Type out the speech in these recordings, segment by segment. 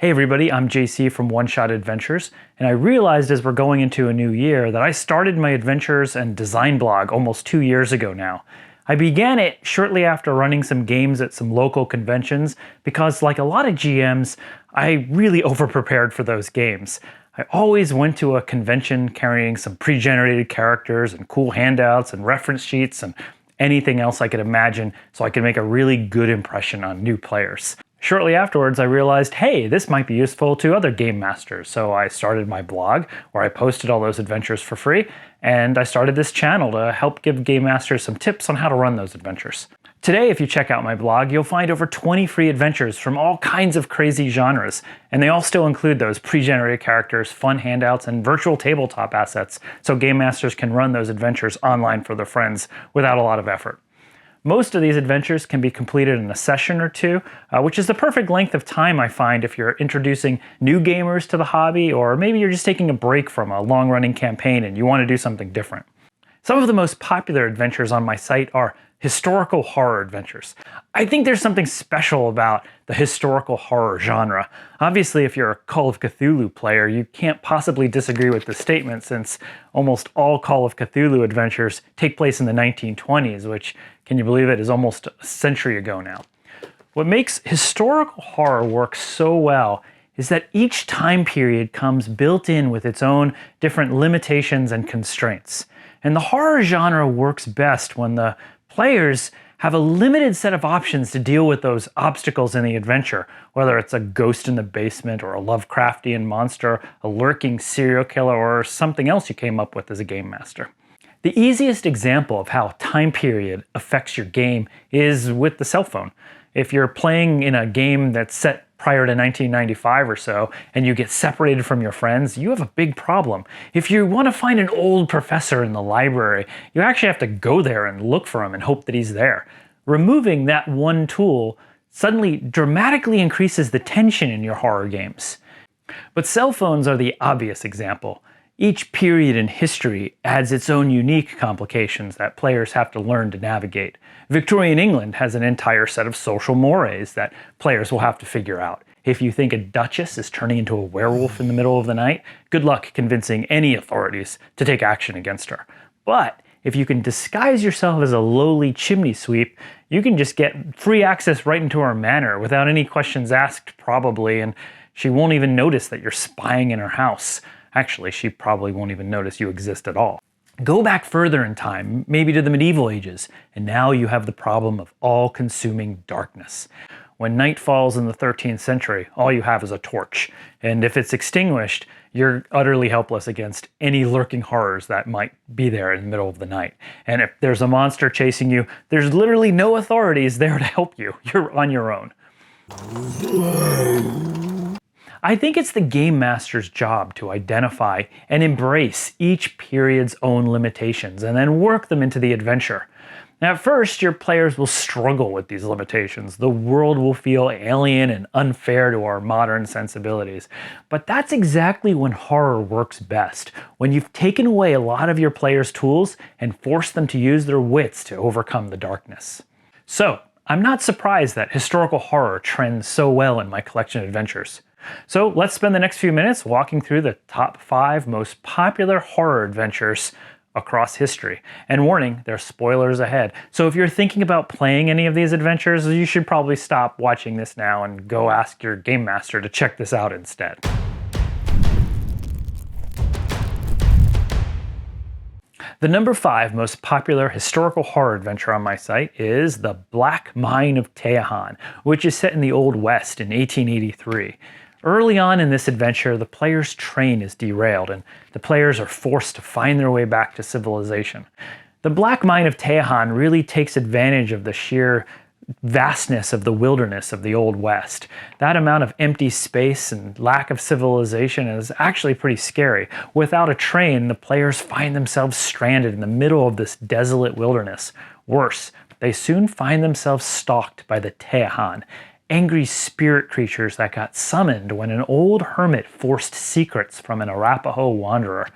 Hey everybody, I'm JC from 1ShotAdventures, and I realized as we're going into a new year that I started my adventures and design blog almost 2 years ago now. I began it shortly after running some games at some local conventions because, like a lot of GMs, I really overprepared for those games. I always went to a convention carrying some pre-generated characters and cool handouts and reference sheets and anything else I could imagine so I could make a really good impression on new players. Shortly afterwards, I realized, hey, this might be useful to other game masters. So I started my blog where I posted all those adventures for free, and I started this channel to help give game masters some tips on how to run those adventures. Today, if you check out my blog, you'll find over 20 free adventures from all kinds of crazy genres, and they all still include those pre-generated characters, fun handouts, and virtual tabletop assets, so game masters can run those adventures online for their friends without a lot of effort. Most of these adventures can be completed in a session or two, which is the perfect length of time I find if you're introducing new gamers to the hobby, or maybe you're just taking a break from a long-running campaign and you want to do something different. Some of the most popular adventures on my site are historical horror adventures. I think there's something special about the historical horror genre. Obviously, if you're a Call of Cthulhu player, you can't possibly disagree with the statement, since almost all Call of Cthulhu adventures take place in the 1920s, which, can you believe it, is almost a century ago now. What makes historical horror work so well is that each time period comes built in with its own different limitations and constraints. And the horror genre works best when the players have a limited set of options to deal with those obstacles in the adventure, whether it's a ghost in the basement or a Lovecraftian monster, a lurking serial killer, or something else you came up with as a game master. The easiest example of how time period affects your game is with the cell phone. If you're playing in a game that's set prior to 1995 or so, and you get separated from your friends, you have a big problem. If you want to find an old professor in the library, you actually have to go there and look for him and hope that he's there. Removing that one tool suddenly dramatically increases the tension in your horror games. But cell phones are the obvious example. Each period in history adds its own unique complications that players have to learn to navigate. Victorian England has an entire set of social mores that players will have to figure out. If you think a duchess is turning into a werewolf in the middle of the night, good luck convincing any authorities to take action against her. But if you can disguise yourself as a lowly chimney sweep, you can just get free access right into her manor without any questions asked, probably, and she won't even notice that you're spying in her house. Actually, she probably won't even notice you exist at all. Go back further in time, maybe to the medieval ages, and now you have the problem of all-consuming darkness. When night falls in the 13th century, all you have is a torch, and if it's extinguished, you're utterly helpless against any lurking horrors that might be there in the middle of the night. And if there's a monster chasing you, there's literally no authorities there to help you. You're on your own. I think it's the game master's job to identify and embrace each period's own limitations and then work them into the adventure. Now, at first, your players will struggle with these limitations. The world will feel alien and unfair to our modern sensibilities. But that's exactly when horror works best, when you've taken away a lot of your players' tools and forced them to use their wits to overcome the darkness. So, I'm not surprised that historical horror trends so well in my collection of adventures. So let's spend the next few minutes walking through the top 5 most popular horror adventures across history. And warning, there are spoilers ahead. So if you're thinking about playing any of these adventures, you should probably stop watching this now and go ask your game master to check this out instead. The number 5 most popular historical horror adventure on my site is The Black Mine of Tejan, which is set in the Old West in 1883. Early on in this adventure, the player's train is derailed, and the players are forced to find their way back to civilization. The Black Mine of Tejan really takes advantage of the sheer vastness of the wilderness of the Old West. That amount of empty space and lack of civilization is actually pretty scary. Without a train, the players find themselves stranded in the middle of this desolate wilderness. Worse, they soon find themselves stalked by the Tejan, angry spirit creatures that got summoned when an old hermit forced secrets from an Arapaho wanderer.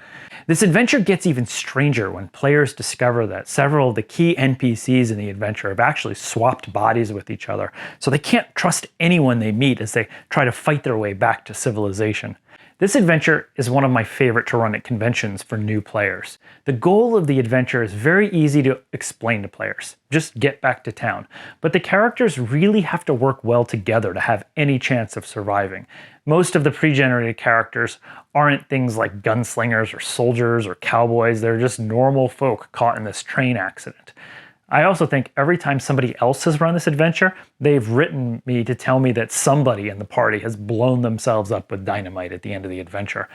This adventure gets even stranger when players discover that several of the key NPCs in the adventure have actually swapped bodies with each other, so they can't trust anyone they meet as they try to fight their way back to civilization. This adventure is one of my favorite to run at conventions for new players. The goal of the adventure is very easy to explain to players. Just get back to town. But the characters really have to work well together to have any chance of surviving. Most of the pre-generated characters aren't things like gunslingers or soldiers or cowboys. They're just normal folk caught in this train accident. I also think every time somebody else has run this adventure, they've written me to tell me that somebody in the party has blown themselves up with dynamite at the end of the adventure.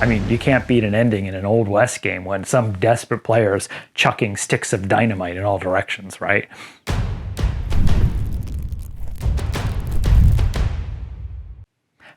I mean, you can't beat an ending in an Old West game when some desperate player is chucking sticks of dynamite in all directions, right?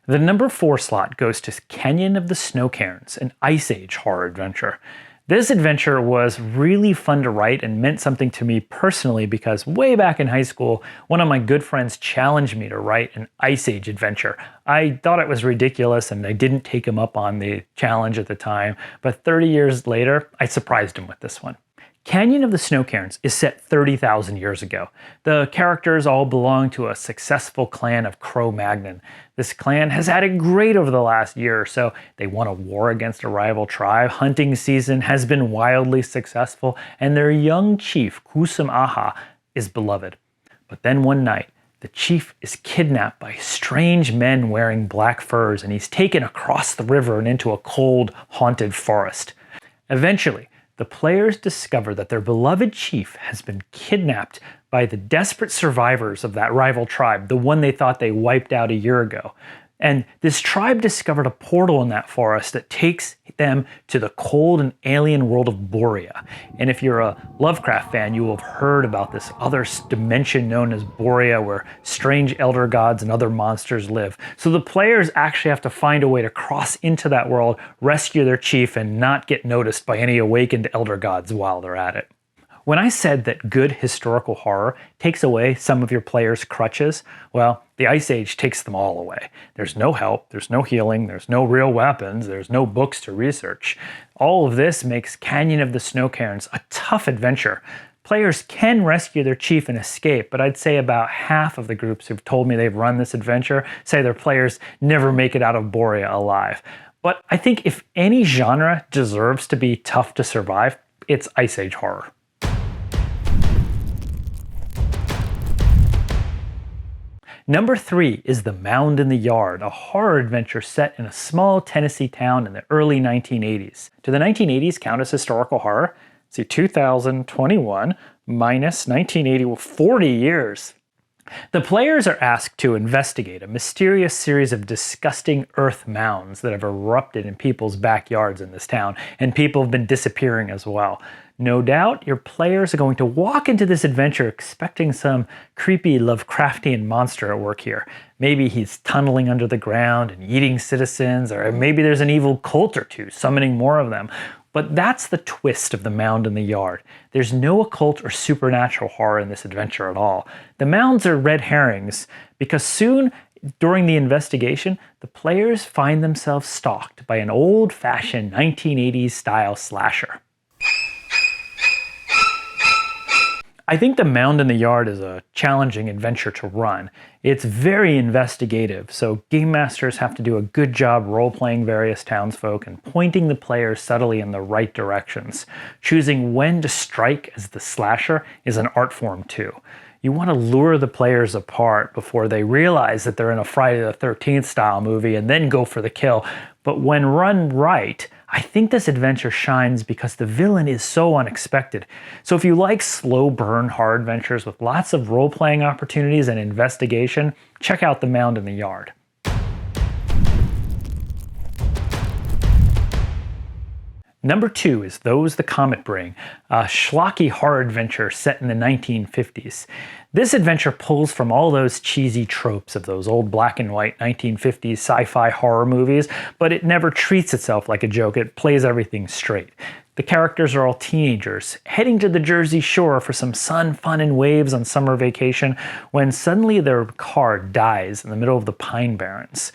The number 4 slot goes to Canyon of the Snow Cairns, an Ice Age horror adventure. This adventure was really fun to write and meant something to me personally because way back in high school, one of my good friends challenged me to write an Ice Age adventure. I thought it was ridiculous and I didn't take him up on the challenge at the time, but 30 years later, I surprised him with this one. Canyon of the Snow Cairns is set 30,000 years ago. The characters all belong to a successful clan of Cro-Magnon. This clan has had it great over the last year or so. They won a war against a rival tribe, hunting season has been wildly successful, and their young chief, Kusum Aha, is beloved. But then one night, the chief is kidnapped by strange men wearing black furs, and he's taken across the river and into a cold, haunted forest. Eventually, the players discover that their beloved chief has been kidnapped by the desperate survivors of that rival tribe, the one they thought they wiped out a year ago. And this tribe discovered a portal in that forest that takes them to the cold and alien world of Borea. And if you're a Lovecraft fan, you will have heard about this other dimension known as Borea, where strange elder gods and other monsters live. So the players actually have to find a way to cross into that world, rescue their chief, and not get noticed by any awakened elder gods while they're at it. When I said that good historical horror takes away some of your players' crutches, well, the Ice Age takes them all away. There's no help, there's no healing, there's no real weapons, there's no books to research. All of this makes Canyon of the Snow Cairns a tough adventure. Players can rescue their chief and escape, but I'd say about half of the groups who've told me they've run this adventure say their players never make it out of Borea alive. But I think if any genre deserves to be tough to survive, it's Ice Age horror. Number 3 is The Mound in the Yard, a horror adventure set in a small Tennessee town in the early 1980s. Do the 1980s count as historical horror? See, 2021 minus 1980, well, 40 years. The players are asked to investigate a mysterious series of disgusting earth mounds that have erupted in people's backyards in this town, and people have been disappearing as well. No doubt, your players are going to walk into this adventure expecting some creepy Lovecraftian monster at work here. Maybe he's tunneling under the ground and eating citizens, or maybe there's an evil cult or two summoning more of them. But that's the twist of The Mound in the Yard. There's no occult or supernatural horror in this adventure at all. The mounds are red herrings because soon, during the investigation, the players find themselves stalked by an old-fashioned 1980s style slasher. I think The Mound in the Yard is a challenging adventure to run. It's very investigative, so game masters have to do a good job role-playing various townsfolk and pointing the players subtly in the right directions. Choosing when to strike as the slasher is an art form too. You want to lure the players apart before they realize that they're in a Friday the 13th style movie and then go for the kill. But when run right, I think this adventure shines because the villain is so unexpected. So if you like slow burn horror adventures with lots of role-playing opportunities and investigation, check out The Mound in the Yard. Number 2 is Those the Comet Bring, a schlocky horror adventure set in the 1950s. This adventure pulls from all those cheesy tropes of those old black and white 1950s sci-fi horror movies, but it never treats itself like a joke. It plays everything straight. The characters are all teenagers, heading to the Jersey Shore for some sun, fun, and waves on summer vacation, when suddenly their car dies in the middle of the Pine Barrens.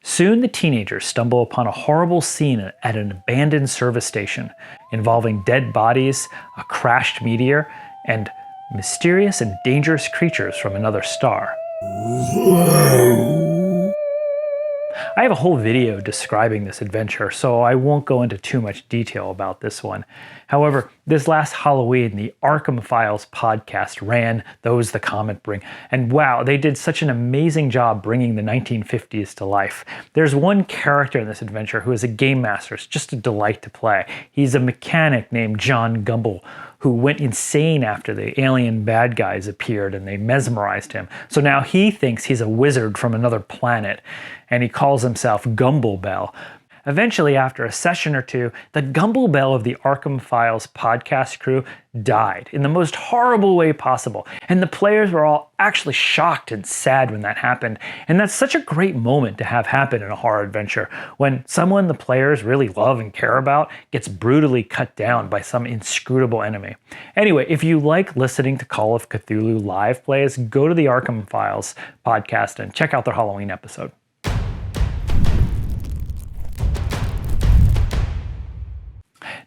Soon the teenagers stumble upon a horrible scene at an abandoned service station, involving dead bodies, a crashed meteor, and mysterious and dangerous creatures from another star. I have a whole video describing this adventure, so I won't go into too much detail about this one. However, this last Halloween, the Arkham Files podcast ran Those the Comet Bring, and wow, they did such an amazing job bringing the 1950s to life. There's one character in this adventure who is a game master. It's just a delight to play. He's a mechanic named John Gumble, who went insane after the alien bad guys appeared and they mesmerized him. So now he thinks he's a wizard from another planet, and he calls himself Gumblebell. Eventually, after a session or two, the Gumblebell of the Arkham Files podcast crew died in the most horrible way possible, and the players were all actually shocked and sad when that happened. And that's such a great moment to have happen in a horror adventure, when someone the players really love and care about gets brutally cut down by some inscrutable enemy. Anyway, if you like listening to Call of Cthulhu live plays, go to the Arkham Files podcast and check out their Halloween episode.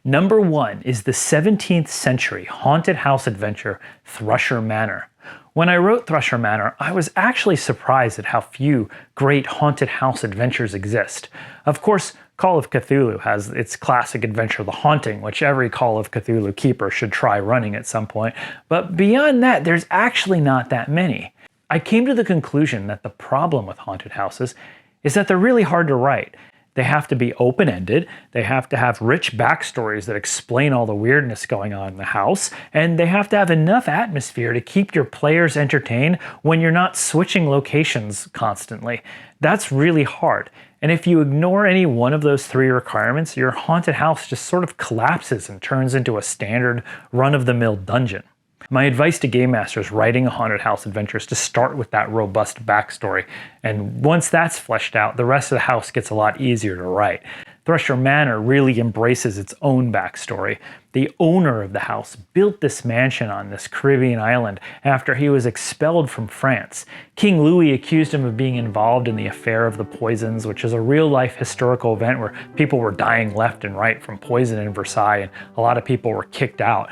Number 1 is the 17th century haunted house adventure, Thrusher Manor. When I wrote Thrusher Manor, I was actually surprised at how few great haunted house adventures exist. Of course, Call of Cthulhu has its classic adventure, The Haunting, which every Call of Cthulhu keeper should try running at some point. But beyond that, there's actually not that many. I came to the conclusion that the problem with haunted houses is that they're really hard to write. They have to be open-ended, they have to have rich backstories that explain all the weirdness going on in the house, and they have to have enough atmosphere to keep your players entertained when you're not switching locations constantly. That's really hard. And if you ignore any one of those 3 requirements, your haunted house just sort of collapses and turns into a standard run-of-the-mill dungeon. My advice to game masters writing a haunted house adventure is to start with that robust backstory, and once that's fleshed out, the rest of the house gets a lot easier to write. Thrusher Manor really embraces its own backstory. The owner of the house built this mansion on this Caribbean island after he was expelled from France. King Louis accused him of being involved in the Affair of the Poisons, which is a real-life historical event where people were dying left and right from poison in Versailles, and a lot of people were kicked out.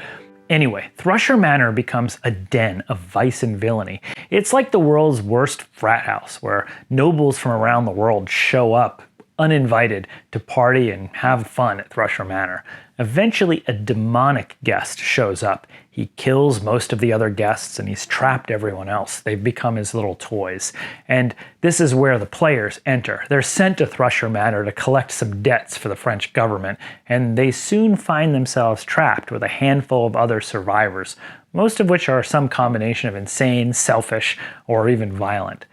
Anyway, Thrusher Manor becomes a den of vice and villainy. It's like the world's worst frat house, where nobles from around the world show up uninvited to party and have fun at Thrusher Manor. Eventually, a demonic guest shows up. He kills most of the other guests and he's trapped everyone else. They've become his little toys. And this is where the players enter. They're sent to Thrusher Manor to collect some debts for the French government, and they soon find themselves trapped with a handful of other survivors, most of which are some combination of insane, selfish, or even violent.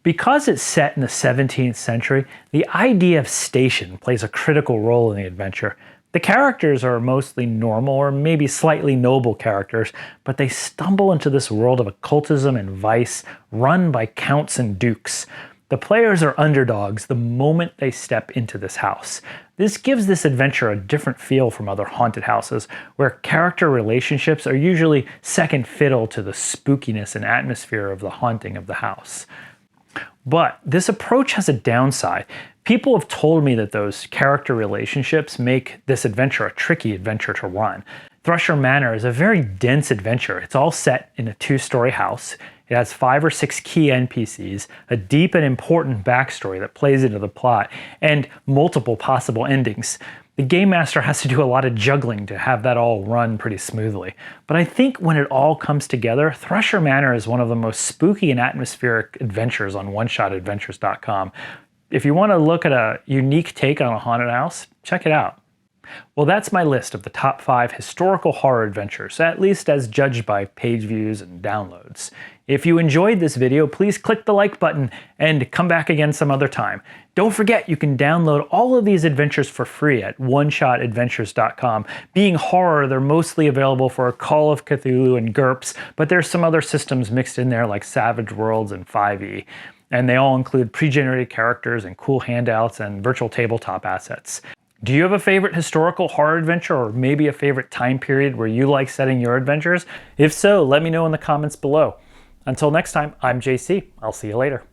Because it's set in the 17th century, the idea of station plays a critical role in the adventure. The characters are mostly normal or maybe slightly noble characters, but they stumble into this world of occultism and vice run by counts and dukes. The players are underdogs the moment they step into this house. This gives this adventure a different feel from other haunted houses, where character relationships are usually second fiddle to the spookiness and atmosphere of the haunting of the house. But this approach has a downside. People have told me that those character relationships make this adventure a tricky adventure to run. Thrusher Manor is a very dense adventure. It's all set in a 2-story house. It has 5 or 6 key NPCs, a deep and important backstory that plays into the plot, and multiple possible endings. The game master has to do a lot of juggling to have that all run pretty smoothly. But I think when it all comes together, Thrusher Manor is one of the most spooky and atmospheric adventures on 1ShotAdventures.com. If you want to look at a unique take on a haunted house, check it out. Well, that's my list of the top 5 historical horror adventures, at least as judged by page views and downloads. If you enjoyed this video, please click the like button and come back again some other time. Don't forget you can download all of these adventures for free at 1ShotAdventures.com. Being horror, they're mostly available for Call of Cthulhu and GURPS, but there's some other systems mixed in there like Savage Worlds and 5e. And they all include pre-generated characters and cool handouts and virtual tabletop assets. Do you have a favorite historical horror adventure, or maybe a favorite time period where you like setting your adventures? If so, let me know in the comments below. Until next time, I'm JC. I'll see you later.